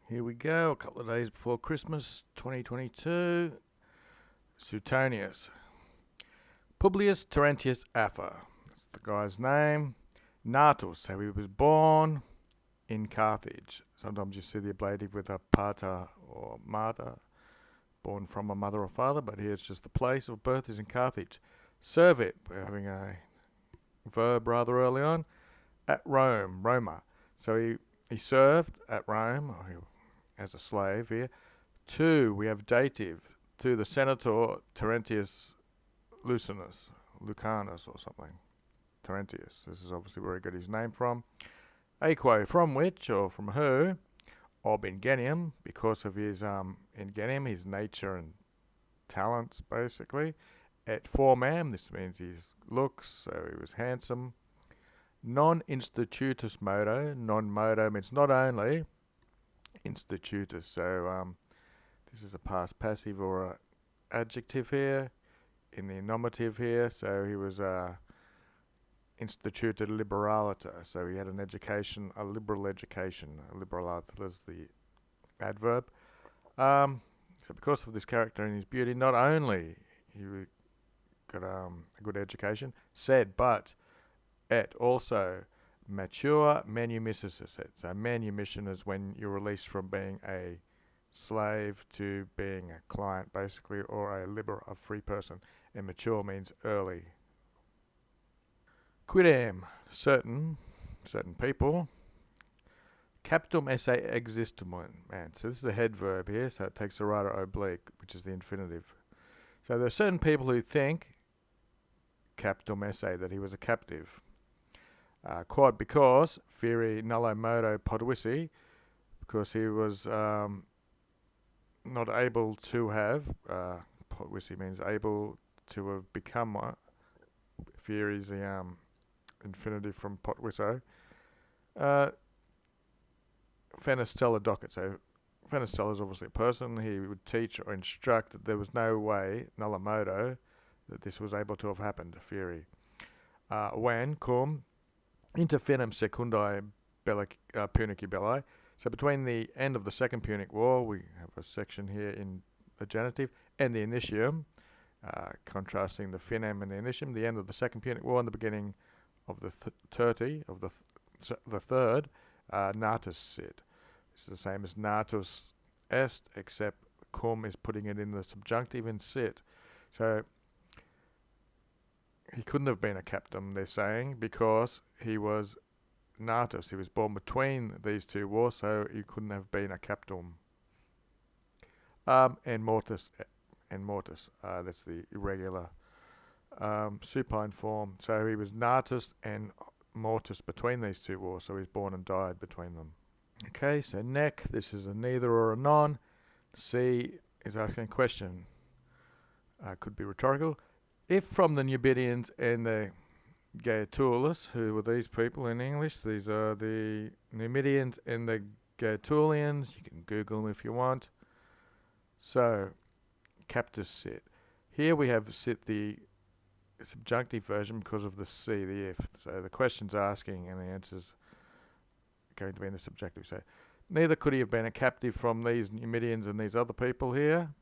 Here we go, a couple of days before Christmas 2022. Suetonius. Publius Terentius Afer. That's the guy's name. Natus, so he was born in Carthage. Sometimes you see the ablative with a pater or mater, born from a mother or father, but here it's just the place of birth is in Carthage. Servit, we're having a verb rather early on, at Rome, Roma. So he served at Rome, as a slave here. 2, we have dative, to the senator Terentius Lucanus or something. Terentius, this is obviously where he got his name from. Aequo, from which or from who, ob ingenium, because of his ingenium, his nature and talents basically. Et formam, this means his looks, so he was handsome. Non institutus modo, non modo means not only, institutus, so this is a past passive or a adjective here, in the nominative here, so he was instituted liberaliter, so he had an education, a liberal education. Liberaliter is the adverb. So because of this character and his beauty, not only he got a good education, but et also mature manumissus. So manumission is when you're released from being a slave to being a client, basically, or a free person. And mature means early. Quidem, certain people. Capitum esse existunt. Man, so this is a head verb here, so it takes the right oblique, which is the infinitive. So there are certain people who think, capitum esse, that he was a captive. Quod, because, feri nullo modo potuisse, because he was not able to have, potuisse means able to have become one. Feri is the infinitive from potuisso. Fenestella docet, so Fenestella is obviously a person. He would teach or instruct that there was no way, nullo modo, that this was able to have happened, feri. When, cum, inter finem secundae punici belli. So between the end of the Second Punic War, we have a section here in the genitive, and the initium, contrasting the finem and the initium, the end of the Second Punic War and the beginning of the the third, natus sit. This is the same as natus est, except cum is putting it in the subjunctive in sit. So he couldn't have been a captain, they're saying, because he was natus. He was born between these two wars, so he couldn't have been a captum. And mortis, that's the irregular supine form. So he was natus and mortis between these two wars, so he was born and died between them. Okay, so nec, this is a neither or a non. C is asking a question. Could be rhetorical. If from the Numidians and the Gaetulians, who were these people in English? These are the Numidians and the Gaetulians. You can Google them if you want. So, captus sit. Here we have sit the subjunctive version because of the C, the if. So the question's asking and the answer's going to be in the subjunctive. So, neither could he have been a captive from these Numidians and these other people here.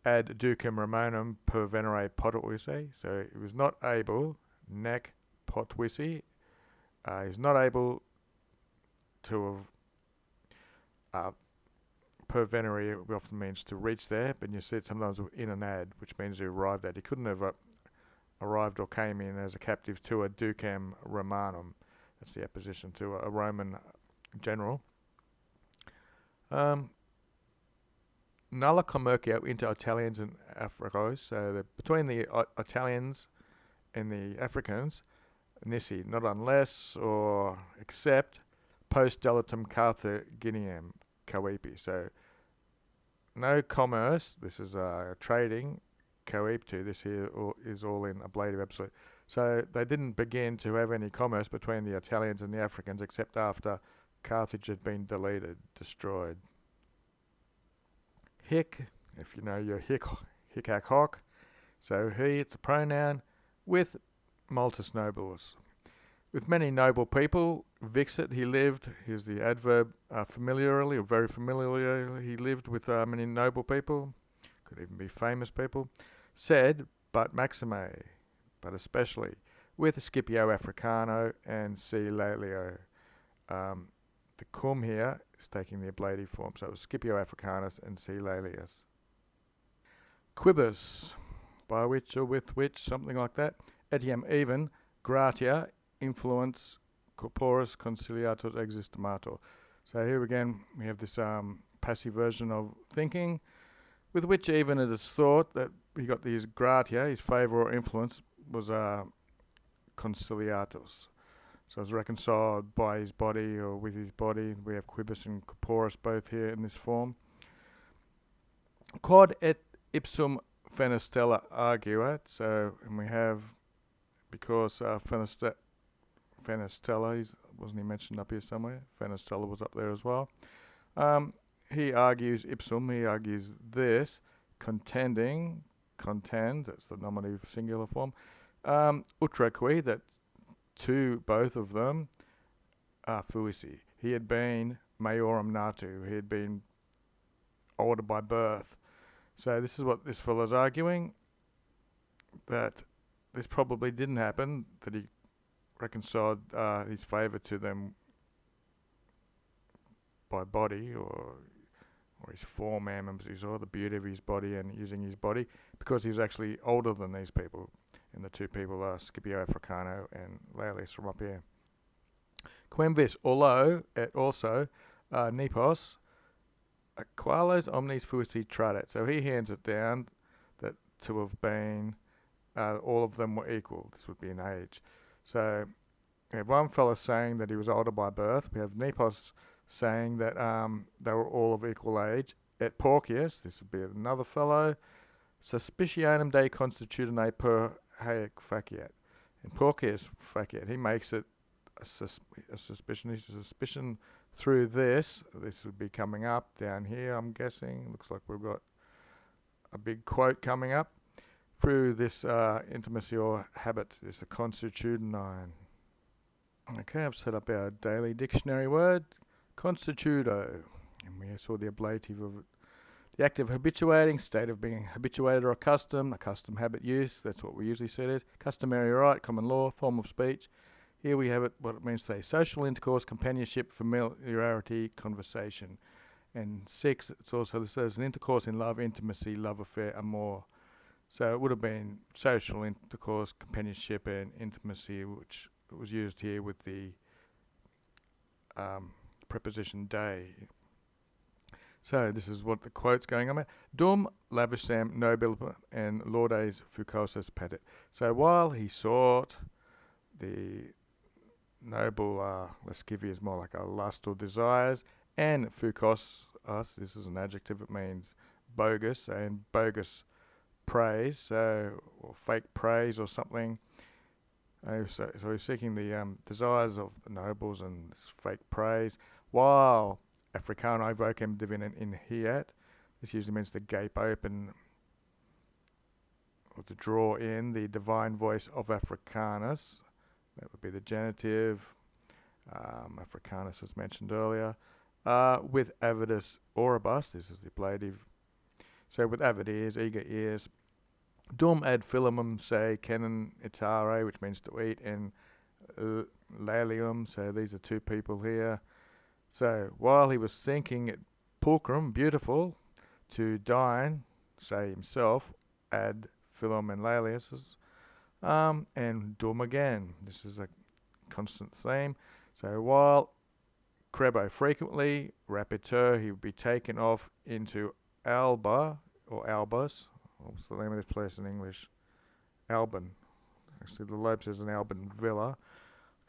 Ad ducem Romanum per venere potuisse. So he was not able, nec potuisse, he's not able to have, per venere often means to reach there, but you see it sometimes in an ad, which means he arrived at. He couldn't have arrived or came in as a captive to a ducem Romanum. That's the opposition to a Roman general. Nulla commercio inter Italians and Africos, so between the Italians and the Africans, nisi, not unless or except, post delatum Carthaginium coepi. So no commerce, this is trading, coeptu, this here is all in ablative absolute. So they didn't begin to have any commerce between the Italians and the Africans except after Carthage had been destroyed. Hic, if you know your hic hac hoc, so he, it's a pronoun with multus nobilis. With many noble people, vixit he lived. Here's the adverb, familiarly or very familiarly. He lived with many noble people. Could even be famous people. Said, but maxime, but especially, with Scipio Africano and C. Lalio. The cum here is taking the ablative form, so it was Scipio Africanus and C. Laelius. Quibus, by which or with which, something like that. Etiam even, gratia, influence, corporis conciliator existimator. So here again we have this passive version of thinking, with which even it is thought that he got these gratia, his favour or influence, was conciliatus. So it's reconciled by his body or with his body. We have quibus and corporis both here in this form. Quod et ipsum fenestella arguat. So, and we have, because fenestella, wasn't he mentioned up here somewhere? Fenestella was up there as well. He argues ipsum, he argues this, contends, that's the nominative singular form, utraque, that to both of them are fuisi. He had been maiorum natu, he had been older by birth. So this is what this fellow's arguing, that this probably didn't happen, that he reconciled his favour to them by body or his form, or the beauty of his body and using his body, because he was actually older than these people. And the two people are Scipio Africano and Laelius from up here. Quem vis, although, et also, Nepos, quales omnes fuisi tradet. So he hands it down that to have been, all of them were equal. This would be in age. So we have one fellow saying that he was older by birth. We have Nepos saying that they were all of equal age. Et Porcius, this would be another fellow, suspicionem de constitutine per haec faciat. And Porcius faciat, he makes it a suspicion. He's a suspicion through this. This would be coming up down here, I'm guessing. Looks like we've got a big quote coming up. Through this intimacy or habit, is the constitutine. Okay, I've set up our daily dictionary word, constituto. And we saw the ablative of it. The act of habituating, state of being habituated or accustomed, habit, use, that's what we usually say it is. Customary right, common law, form of speech. Here we have it, what it means today. Social intercourse, companionship, familiarity, conversation. And 6, it's also listed as an intercourse in love, intimacy, love affair, amour. So it would have been social intercourse, companionship, and intimacy, which was used here with the preposition de. So this is what the quote's going on about. Dum lavisham nobilum and laudes fucosus petit. So while he sought the noble lascivia is more like a lust or desires, and fucos, this is an adjective, it means bogus, and bogus praise, so, or fake praise or something. So he's seeking the desires of the nobles and this fake praise, while Africano vocem divinem inhiat. This usually means to gape open or to draw in the divine voice of Africanus. That would be the genitive. Africanus was mentioned earlier. With avidus oribus, this is the ablative. So with avid ears, eager ears. Dum ad filumum se canon itare, which means to eat, and lalium, so these are two people here. So while he was thinking it pulchrum, beautiful, to dine, say himself, ad filum and lalius, and dum again. This is a constant theme. So while crebo frequently, rapitur, he would be taken off into Alba, or Albus. What's the name of this place in English? Alban. Actually, the Loeb says an Alban villa.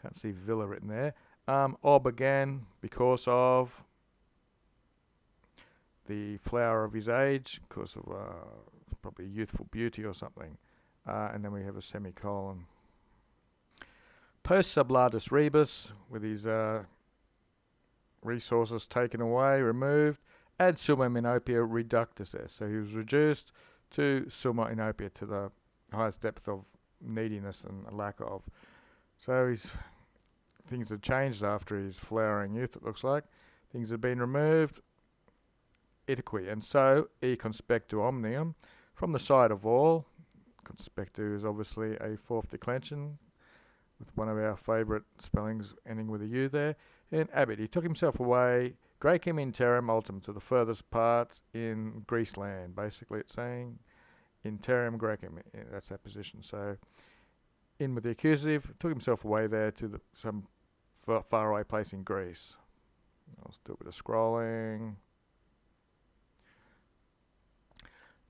Can't see villa written there. Ob again, because of the flower of his age, because of probably youthful beauty or something. And then we have a semicolon. Post sublatus rebus, with his resources taken away, removed. Ad summa inopia reductus est. So he was reduced to summa inopia, to the highest depth of neediness and lack of. So he's things had changed after his flowering youth, it looks like. Things had been removed, itaque, and so, e conspectu omnium, from the sight of all. Conspectu is obviously a fourth declension, with one of our favourite spellings ending with a U there. And abit, he took himself away, Gracem in terram ultim, to the furthest parts in Greece land. Basically, it's saying in terram Gracem, that's that position. So, in with the accusative, took himself away there to some far away place in Greece. I'll do a bit of scrolling.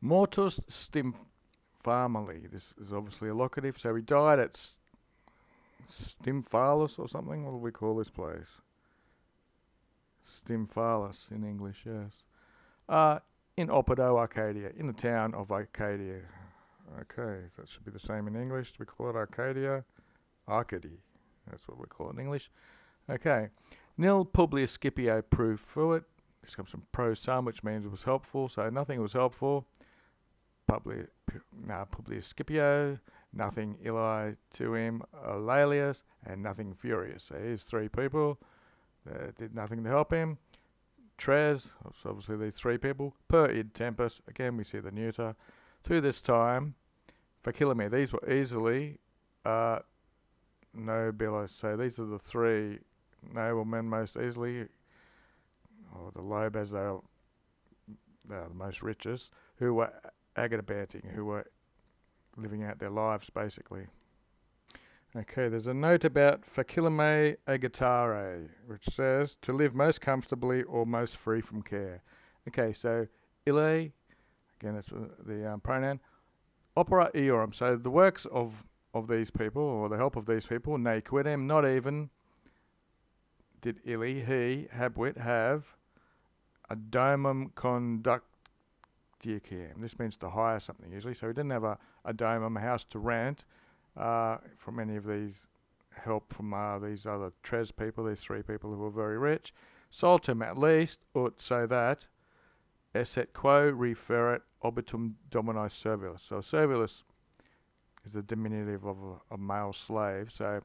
Mortus Stymphalus. This is obviously a locative. So he died at Stymphalus or something. What do we call this place? Stymphalus in English, yes. In Oppido, Arcadia, in the town of Arcadia. Okay, so that should be the same in English. We call it Arcadia. Arcady. That's what we call it in English. Okay. Nil Publius Scipio proved fuit. This comes from pro sum, which means it was helpful. So nothing was helpful. Publius Scipio, nothing illi to him, Eulalius, and nothing furious. So here's three people that did nothing to help him. Tres, so obviously these three people. Per id tempus, again we see the neuter. Through this time, facilime, these were easily nobiles. So these are the three noblemen most easily, or the lobes, they are the most richest, who were agitabanting, who were living out their lives basically. Okay, there's a note about facilime agitare, which says to live most comfortably or most free from care. Okay, so ille, again that's the pronoun, opera eorum, so the works of these people, or the help of these people, ne quidem, not even did ille, he, habwit, have, a domum conductiacem. This means to hire something usually, so he didn't have a domum, a house to rent, from any of these help from these other tres people, these three people who were very rich. Soltum at least, ut so that, esset quo referret obitum domini servulus. So servulus is the diminutive of a male slave, so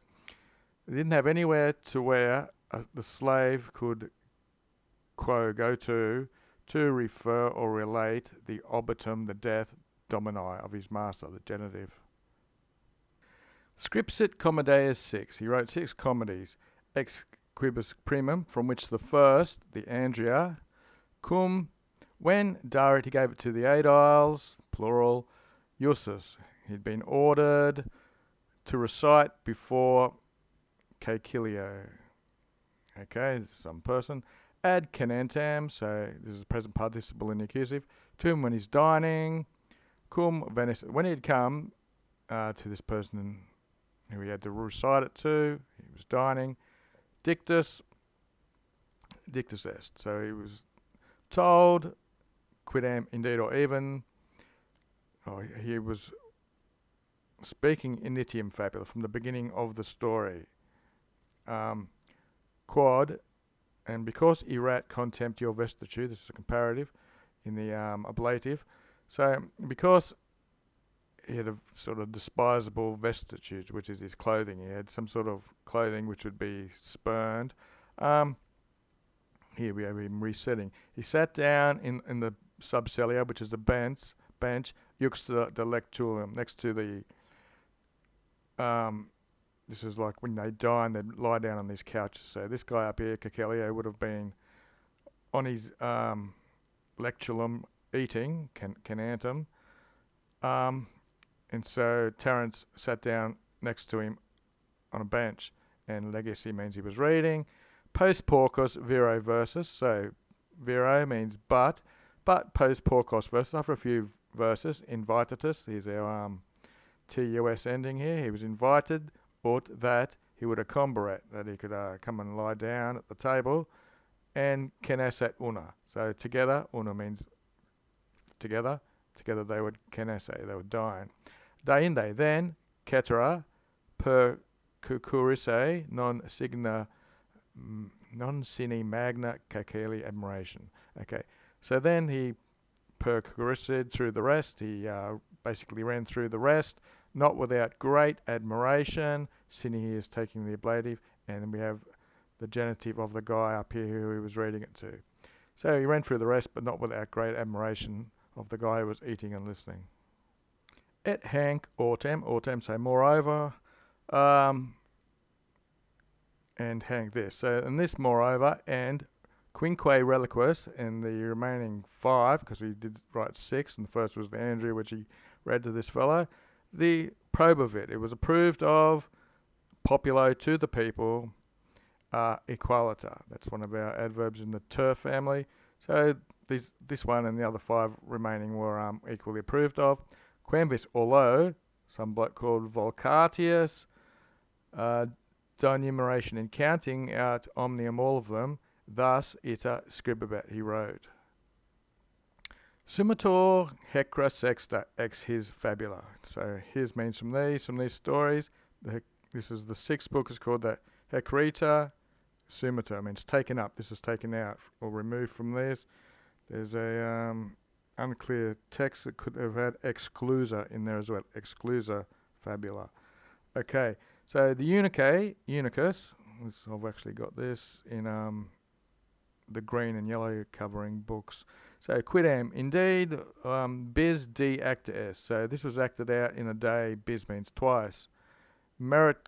they didn't have anywhere to where the slave could quo go to refer or relate the obitum, the death, domini of his master, the genitive. Scripsit Comedias 6. He wrote 6 comedies, ex quibus primum, from which the first, the Andria, cum, when darit, he gave it to the Aediles, plural, Iussus. He'd been ordered to recite before Caecilio. Okay, this is some person. Ad canentem, so this is the present participle in the accusative. Tum, when he's dining. Cum venis, when he had come to this person who he had to recite it to, he was dining. Dictus est, so he was told, quidam indeed or even, he was speaking initium fabula from the beginning of the story. Quod, and because erat contemptio vestitude, this is a comparative in the ablative, so because he had a sort of despisable vestitude, which is his clothing, he had some sort of clothing which would be spurned. Here we have him resetting. He sat down in the subcellia, which is the bench juxta the lectulum, next to the this is like when they dine, they'd lie down on these couches. So this guy up here, Caecilio, would have been on his lectulum eating, canantem. And so Terence sat down next to him on a bench, and legacy means he was reading. Post porcos viro versus, so viro means but post porcos versus, after a few verses, invitatus, here's our TUS ending here, he was invited, ut that he would accomberate, that he could come and lie down at the table, and kenesat una, so together, una means together they would kenese, they would dine. Deinde, then, cetera, per cucurise, non sine magna caceli admiration. Okay, so then he percurised through the rest, he basically ran through the rest, not without great admiration. Sine here is taking the ablative, and then we have the genitive of the guy up here who he was reading it to. So he ran through the rest, but not without great admiration of the guy who was eating and listening. Et hanc autem, so moreover, and hanc this. So, and this moreover, and quinque reliquis, and the remaining 5, because he did write 6, and the first was the Andrew, which he read to this fellow, the probavit. It was approved of, populo, to the people, equalita. That's one of our adverbs in the ter family. So this one and the other 5 remaining were equally approved of. Quamvis, although some bloke called Volcatius, denumeration in counting out omnium all of them, thus ita scribabet, he wrote. Sumator hecra sexta ex his fabula. So his means from these stories. This is the 6th book, is called the Hecreta. Sumator means taken up. This is taken out or removed from this. There's a unclear text that could have had exclusa in there as well. Exclusa fabula. Okay, so the Unicus. I've actually got this in the green and yellow covering books. So quidam, indeed, bis de acta est. So this was acted out in a day. Bis means twice. Merited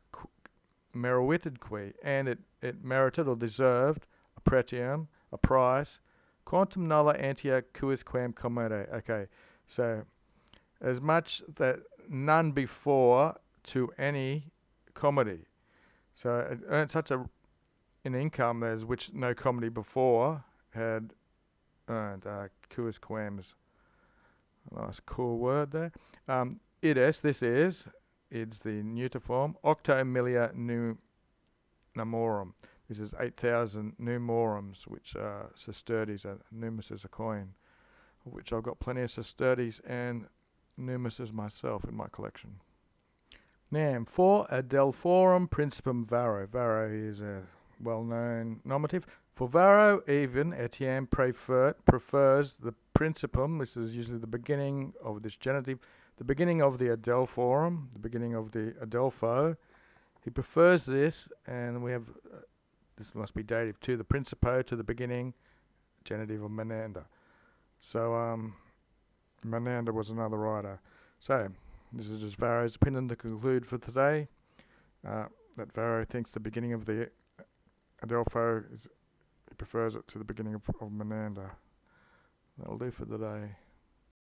qui, and it merited or deserved a pretium, a price. Quantum nulla antia quisquam commode. Okay, so as much that none before to any comedy. So it earned such an income as which no comedy before had earned. Quisquam's a nice cool word there. Ides, this is. It's the neuter form. Octo millia numorum. This is 8,000 numorums, which are sesterces. Numus is a coin, of which I've got plenty of sesterces and numuses myself in my collection. Nam, for adelphorum principum varo. Varo is a well-known nominative. For varo, even, etiam prefers the principum. This is usually the beginning of this genitive. The beginning of the adelphorum, the beginning of the adelpho. He prefers this, and we have, this must be dative, to the principio, to the beginning, genitive of Menander. So, Menander was another writer. So, this is just Varro's opinion to conclude for today. That Varro thinks the beginning of the adelpho, he prefers it to the beginning of Menander. That'll do for the day.